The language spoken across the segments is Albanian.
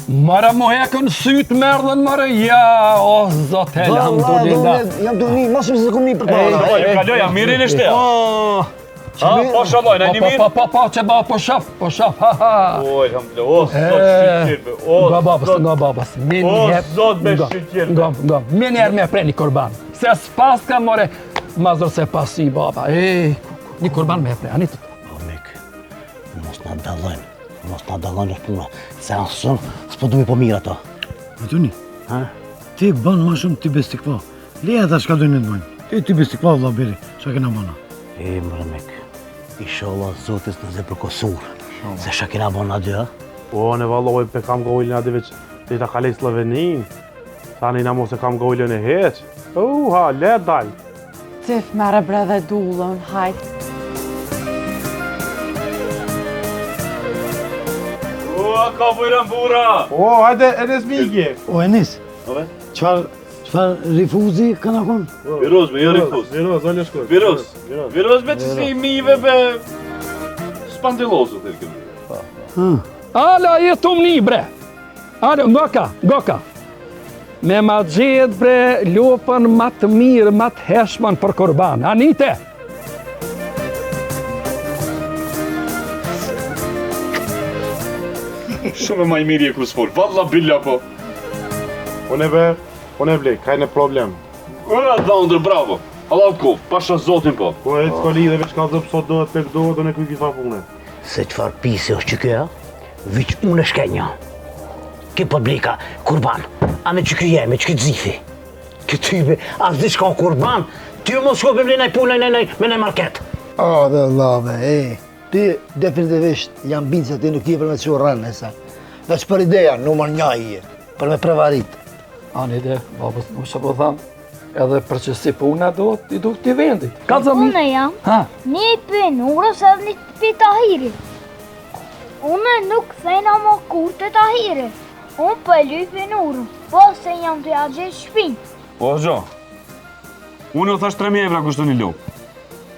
Mara mu hekën sytë merdhen mare, ja, o zot, elhamdulillah. Jam të një, mos se kom një për para. Ju kaloja, mirin e shte. Po shaloj, në një mirë? Po, që ba, po shaf, ha. O, elhamdulillah, o, zot shqyqirbe, o, Nga babas, zot me shqyqirbe. Nga njerë me pre një kurban. Se s'pas ka more, mazor se pas i baba. Një kurban me pre, anit. O, Mik, mos nga dalojnë. Mos nga dalojnë është puna. Se asën, s'po du mi po mirë ato. Antoni, ti banë ma shumë ti bestikva. Leja ta shka dojnë të bojnë. Ti bestikva, valla beri, qa kena bana. Mërë Mik, ishallah zotis në zë për kosur. Se shka kena bana dy, ha? Po, në valloj, pe kam gojlën ati veç të ta kalej Slovenin. Tani na mos e kam gojlën e heq. Ha, le dal. Tif mere bre dhe dullën, hajt. Ka vërën bura! O, hajde, Enes Migi. O, Enis, Ove? qfar rifuzi kanë akon? Viroz, me jo rifuz. Viroz, alë shkoj. Viroz me të si mive be... Spandilozu të rikëm. Ala, jetum një bre. Ala, ngoka. Me ma gjedh bre, lopën ma të mirë, ma të heshman për kurban. Anite! Shumë ma i mirë e kusfor, valla billa po. Unë blej, ka në problem. Dhëndër, bravo. Allah të kofë, pasha zotin po. Po e s'ka lidhe veç ka zëpë sot dohet, pek dohet, unë e kuj kisa punë. Se qfar pisi është që kjo, viq unë e shkenja. Ki po blika, kurban, anë që kjo jemi, që kjo zifi. Kjo tybe, as di shka kurban, ty mos shkopim li nëj punë, me nëj market. Dhe lave, ti definitivisht jam binë se ti nuk je për me të që rënë, e sa. Veç për ideja, numër një i je, për me prevarit. Anite, babës, nuk që po thamë, edhe për që si puna do t'i vendit. Ka të zami? Unë jam një penurës edhe një për Tahirit. Unë nuk thejna më kur të Tahirit. Unë për lyj penurën, po se jam të jagje shpinë. Po, gjo. Unë o thash 3.000 evra kushtu një lopë.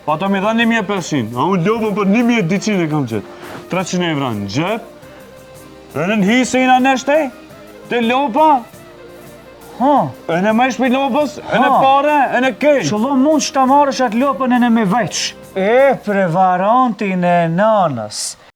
Pa ta me dha 1.500, a unë lopën për 1.200 e kam qëtë. 300 evra në gjep. E në hisë i në neshtej, të lopa. E në me shpi lopës, e në pare, e në kej. Qëllo mund që ta marrësh atë lopën e në me veç. E prevarantin e nanës.